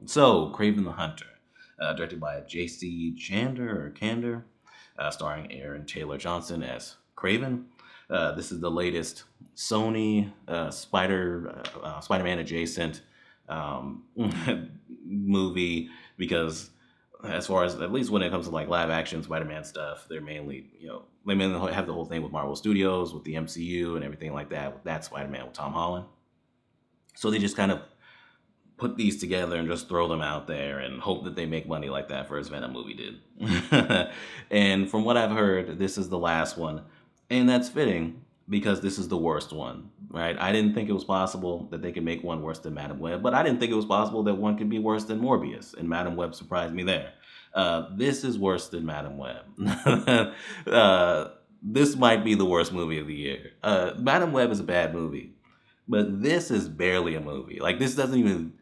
So, Kraven the Hunter, directed by J.C. Candor, starring Aaron Taylor Johnson as Kraven. This is the latest Sony Spider-Man adjacent um, movie because, as far as at least when it comes to like live action Spider-Man stuff, they're mainly they mainly have the whole thing with Marvel Studios with the MCU and everything like that with that Spider-Man with Tom Holland. So they just kind of put these together and just throw them out there and hope that they make money like that first Venom movie did. And from what I've heard, this is the last one. And that's fitting because this is the worst one, right? I didn't think it was possible that they could make one worse than Madam Web, but I didn't think it was possible that one could be worse than Morbius, and Madam Web surprised me there. This is worse than Madam Web. This might be the worst movie of the year. Madam Web is a bad movie, but this is barely a movie. Like, this doesn't even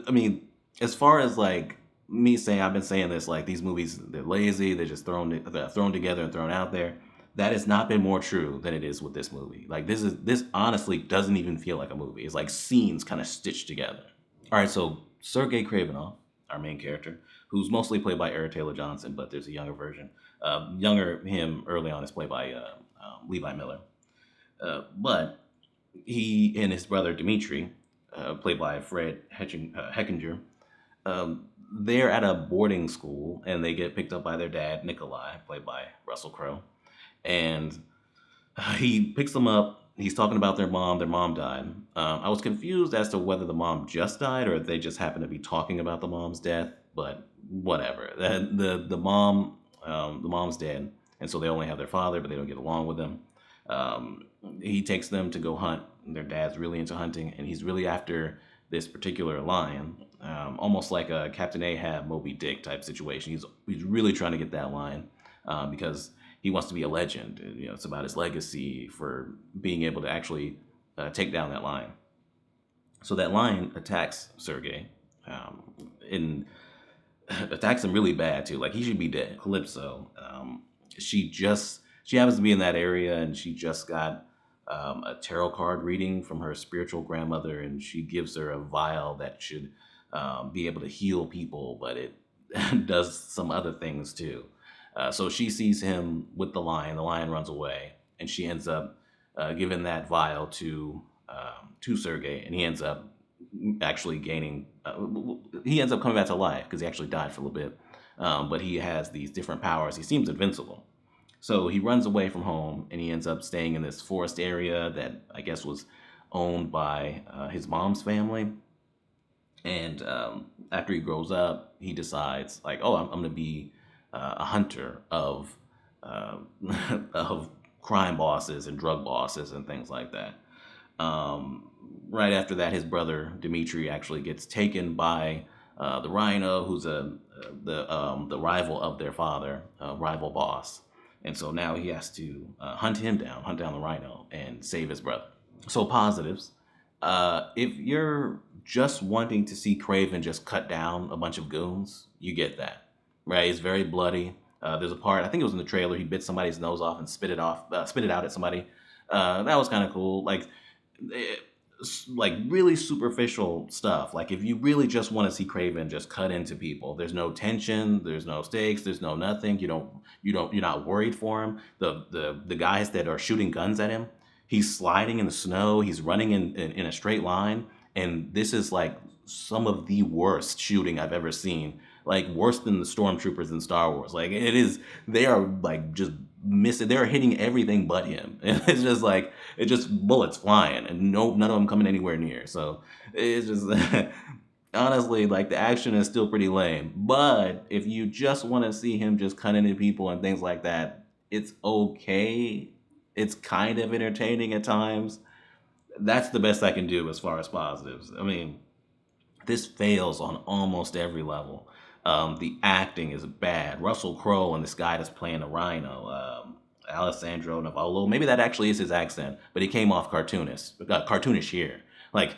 I mean, as far as like me saying, I've been saying this like these movies they're lazy, they're thrown together and thrown out there. That has not been more true than it is with this movie. Like this honestly doesn't even feel like a movie. It's like scenes kind of stitched together. All right, so Sergei Kravenov, our main character, who's mostly played by Eric Taylor Johnson, but there's a younger version. Younger him early on is played by Levi Miller. But he and his brother Dimitri, played by Fred Heckinger, they're at a boarding school and they get picked up by their dad, Nikolai, played by Russell Crowe. And he picks them up. He's talking about their mom. Their mom died. I was confused as to whether the mom just died or if they just happened to be talking about the mom's death. But whatever. The mom's dead, and so they only have their father, but they don't get along with him. He takes them to go hunt. Their dad's really into hunting, and he's really after this particular lion, almost like a Captain Ahab, Moby Dick type situation. He's really trying to get that lion because he wants to be a legend. It's about his legacy for being able to actually take down that lion. So that lion attacks Sergey, and attacks him really bad too. Like he should be dead. Calypso, she happens to be in that area, and she just got a tarot card reading from her spiritual grandmother, and she gives her a vial that should be able to heal people, but it does some other things too. So she sees him with the lion. The lion runs away, and she ends up giving that vial to Sergey, and he ends up actually gaining. He ends up coming back to life because he actually died for a little bit, but he has these different powers. He seems invincible. So he runs away from home and he ends up staying in this forest area that I guess was owned by his mom's family. And after he grows up, he decides like, oh, I'm going to be a hunter of uh, of crime bosses and drug bosses and things like that. Right after that, his brother Dimitri actually gets taken by the Rhino, who's the rival of their father, rival boss, and so now he has to hunt down the Rhino, and save his brother. So positives. If you're just wanting to see Craven just cut down a bunch of goons, you get that. Right? It's very bloody. There's a part I think it was in the trailer. He bit somebody's nose off and spit it out at somebody. That was kind of cool. Like really superficial stuff. Like if you really just want to see Craven just cut into people, there's no tension, there's no stakes, there's no nothing. You're not worried for him. The guys that are shooting guns at him, he's sliding in the snow, he's running in a straight line, and this is like some of the worst shooting I've ever seen. Like worse than the stormtroopers in Star Wars. Like it is, they are like just missing. They're hitting everything but him. And it's just like it's just bullets flying, and none of them coming anywhere near. So it's just honestly like the action is still pretty lame. But if you just want to see him just cutting into people and things like that, it's okay. It's kind of entertaining at times. That's the best I can do as far as positives. I mean, this fails on almost every level. The acting is bad. Russell Crowe and this guy that's playing the Rhino, Alessandro Navallo, maybe that actually is his accent, but he came off cartoonish here. Like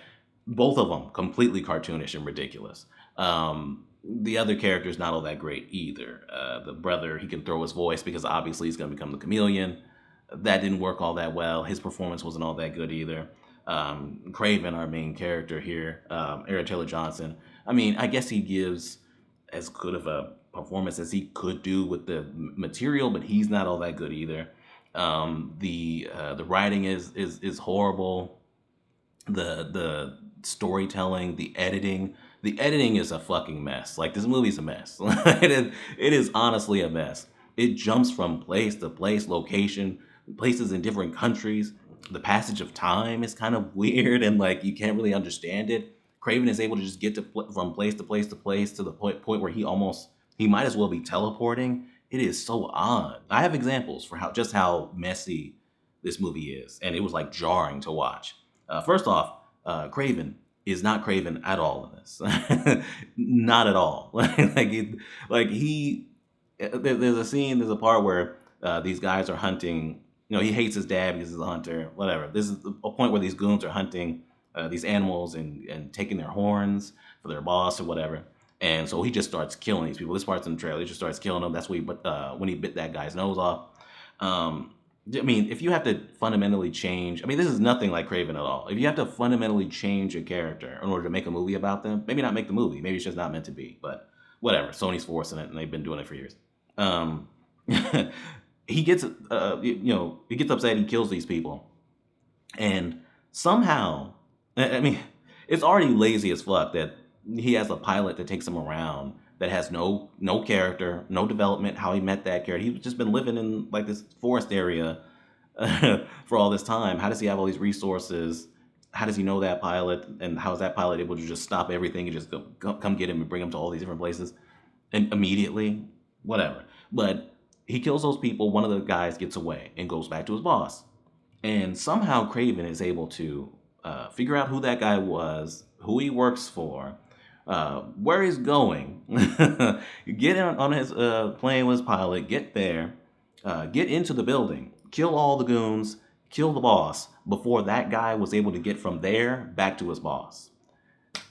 both of them completely cartoonish and ridiculous. The other character is not all that great either. The brother, he can throw his voice because obviously he's going to become the chameleon. That didn't work all that well. His performance wasn't all that good either. Kraven, our main character here, Aaron Taylor Johnson, I mean, I guess he gives as good of a performance as he could do with the material, but he's not all that good either. The writing is horrible. The storytelling, the editing is a fucking mess. Like, this movie's a mess. It is honestly a mess. It jumps from place to place, location, places in different countries. The passage of time is kind of weird, and like you can't really understand it. Craven is able to just get from place to place to place to the point where he might as well be teleporting. It is so odd. I have examples for how messy this movie is, and it was like jarring to watch. First off, Kraven is not Kraven at all in this. Not at all. Like he, there's a scene, there's a part where these guys are hunting. He hates his dad because he's a hunter. Whatever. This is a point where these goons are hunting these animals and taking their horns for their boss or whatever. And so he just starts killing these people. This part's in the trailer. He just starts killing them. That's when he bit that guy's nose off. I mean, if you have to fundamentally change, I mean, this is nothing like Kraven at all. If you have to fundamentally change a character in order to make a movie about them, maybe not make the movie. Maybe it's just not meant to be. But whatever. Sony's forcing it, and they've been doing it for years. He gets, he gets upset. He kills these people, and somehow, I mean, it's already lazy as fuck that he has a pilot that takes him around that has no character, no development, how he met that character. He's just been living in like this forest area for all this time. How does he have all these resources? How does he know that pilot? And how is that pilot able to just stop everything and just come get him and bring him to all these different places and immediately? Whatever. But he kills those people. One of the guys gets away and goes back to his boss. And somehow Craven is able to figure out who that guy was, who he works for, where he's going, get on his plane with his pilot, get there, get into the building, kill all the goons, kill the boss before that guy was able to get from there back to his boss.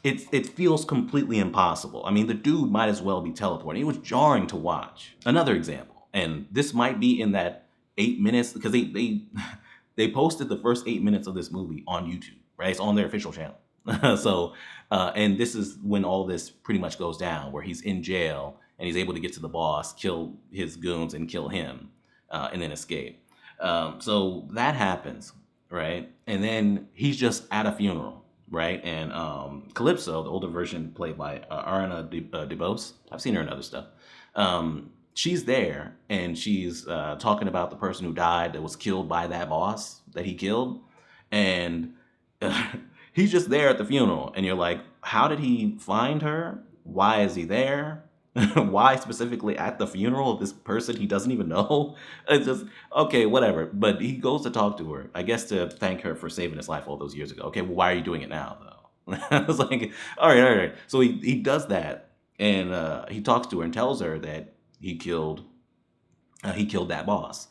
It feels completely impossible. I mean, the dude might as well be teleporting. It was jarring to watch. Another example, and this might be in that 8 minutes, because they posted the first 8 minutes of this movie on YouTube, right? It's on their official channel. So, and this is when all this pretty much goes down, where he's in jail and he's able to get to the boss, kill his goons and kill him, and then escape. So that happens, right? And then he's just at a funeral, right? And Calypso, the older version played by Ariana DeBose, I've seen her in other stuff. She's there and she's talking about the person who died that was killed by that boss that he killed. And he's just there at the funeral, and you're like, how did he find her? Why is he there? Why specifically at the funeral of this person he doesn't even know? It's just, okay, whatever. But he goes to talk to her, I guess to thank her for saving his life all those years ago. Okay, well, why are you doing it now, though? I was like, all right. So he does that, and he talks to her and tells her that he killed that boss.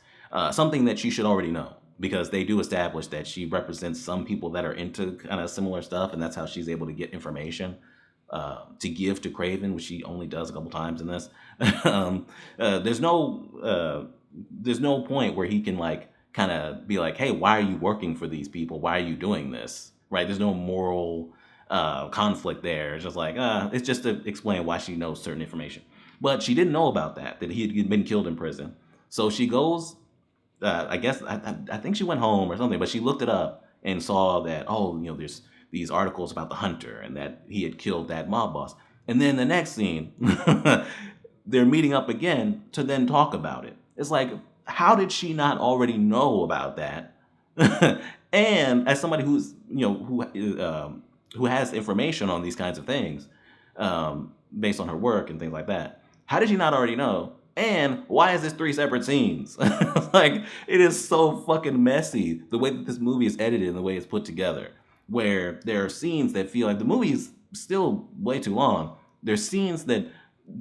Something that she should already know, because they do establish that she represents some people that are into kind of similar stuff, and that's how she's able to get information to give to Kraven, which she only does a couple times in this. There's no point where he can like kind of be like, hey, why are you working for these people? Why are you doing this? Right? There's no moral conflict there. It's just like, it's just to explain why she knows certain information. But she didn't know about that he had been killed in prison. So she goes, I guess, I think she went home or something, but she looked it up and saw that, there's these articles about the hunter and that he had killed that mob boss. And then the next scene, they're meeting up again to then talk about it. It's like, how did she not already know about that? And as somebody who's, who has information on these kinds of things, based on her work and things like that, how did she not already know? And why is this 3 separate scenes? Like, it is so fucking messy, the way that this movie is edited and the way it's put together, where there are scenes that feel like the movie is still way too long. There's scenes that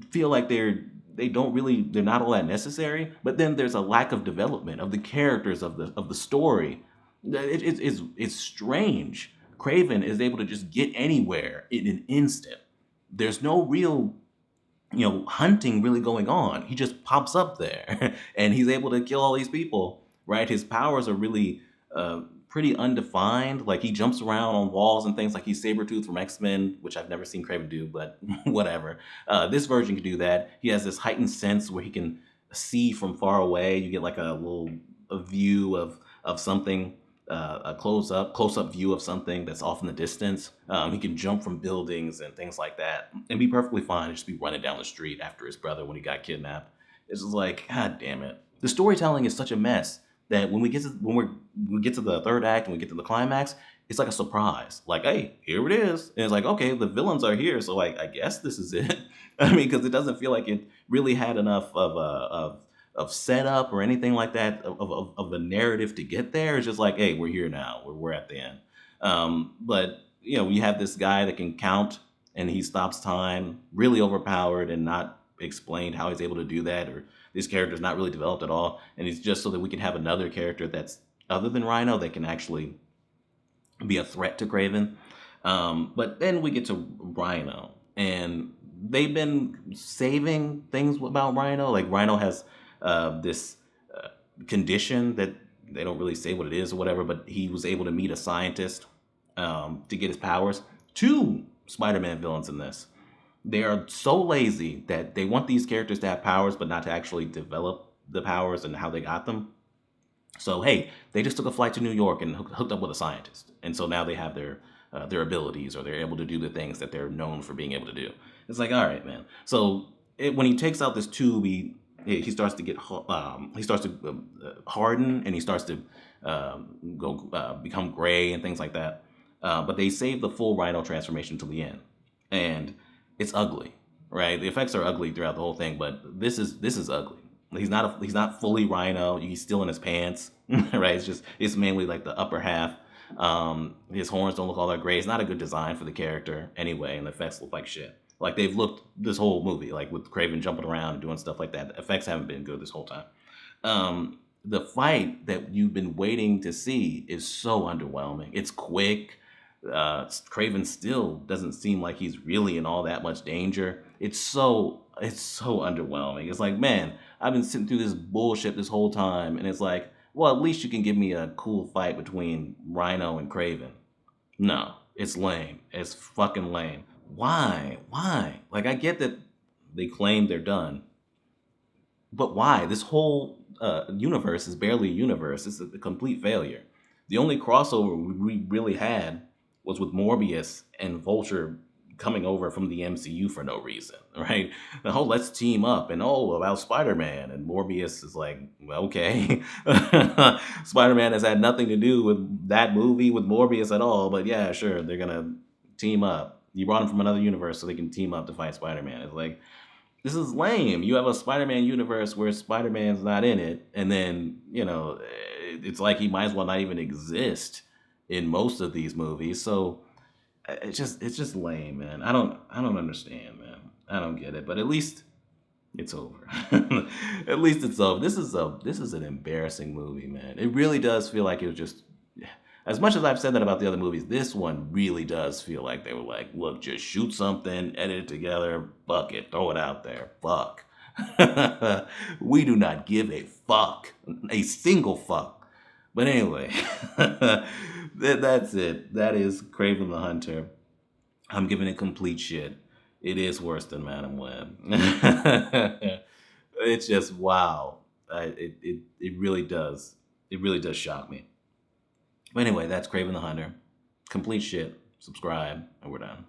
feel like they're not all that necessary, but then there's a lack of development of the characters of the story. It's strange. Kraven is able to just get anywhere in an instant. There's no real hunting really going on. He just pops up there and he's able to kill all these people, right? His powers are really pretty undefined. Like he jumps around on walls and things like he's Sabretooth from X-Men, which I've never seen Kraven do, but whatever. This version can do that. He has this heightened sense where he can see from far away. You get like a view of something, a close up view of something that's off in the distance. He can jump from buildings and things like that, and be perfectly fine. Just be running down the street after his brother when he got kidnapped. It's just like, God damn it. The storytelling is such a mess that we get to the third act and we get to the climax, it's like a surprise. Like, hey, here it is. And it's like, okay, the villains are here, so like I guess this is it. I mean, because it doesn't feel like it really had enough of setup or anything like that of a narrative to get there. It's just like, hey, we're here now. We're at the end. But you know, you have this guy that can count and he stops time, really overpowered and not explained how he's able to do that, or this character's not really developed at all, and it's just so that we can have another character that's other than Rhino that can actually be a threat to Kraven. But then we get to Rhino, and they've been saving things about Rhino. Like Rhino has this condition that they don't really say what it is or whatever, but he was able to meet a scientist to get his powers. Two Spider-Man villains in this. They are so lazy that they want these characters to have powers, but not to actually develop the powers and how they got them. So hey, they just took a flight to New York and hooked up with a scientist, and so now they have their abilities, or they're able to do the things that they're known for being able to do. It's like, all right, man. So when he takes out this tube, he starts to get he starts to harden, and he starts to become gray and things like that. But they save the full Rhino transformation till the end, and it's ugly, right? The effects are ugly throughout the whole thing, but this is ugly. He's not fully Rhino. He's still in his pants, right? It's mainly like the upper half. His horns don't look all that great. It's not a good design for the character anyway, and the effects look like shit. Like they've looked this whole movie, like with Kraven jumping around and doing stuff like that. The effects haven't been good this whole time. The fight that you've been waiting to see is so underwhelming. It's quick. Kraven still doesn't seem like he's really in all that much danger. It's so underwhelming. It's like, man, I've been sitting through this bullshit this whole time, and it's like, well, at least you can give me a cool fight between Rhino and Kraven. No, it's lame. It's fucking lame. Why? Like, I get that they claim they're done, but why? This whole universe is barely a universe. It's a complete failure. The only crossover we really had was with Morbius and Vulture coming over from the MCU for no reason, right? The whole let's team up, and about Spider-Man, and Morbius is like, okay. Spider-Man has had nothing to do with that movie with Morbius at all, but yeah, sure, they're gonna team up. You brought him from another universe so they can team up to fight Spider-Man. It's like, this is lame. You have a Spider-Man universe where Spider-Man's not in it, and then, it's like he might as well not even exist in most of these movies. So it's just lame, man. I don't understand, man. I don't get it. But at least it's over. At least it's over. This is an embarrassing movie, man. It really does feel like it was just, as much as I've said that about the other movies, this one really does feel like they were like, look, just shoot something, edit it together, fuck it, throw it out there, fuck. We do not give a fuck, a single fuck. But anyway, that's it. That is Kraven the Hunter. I'm giving it complete shit. It is worse than Madam Web. It's just, wow. It really does. It really does shock me. But anyway, that's Kraven the Hunter. Complete shit. Subscribe, and we're done.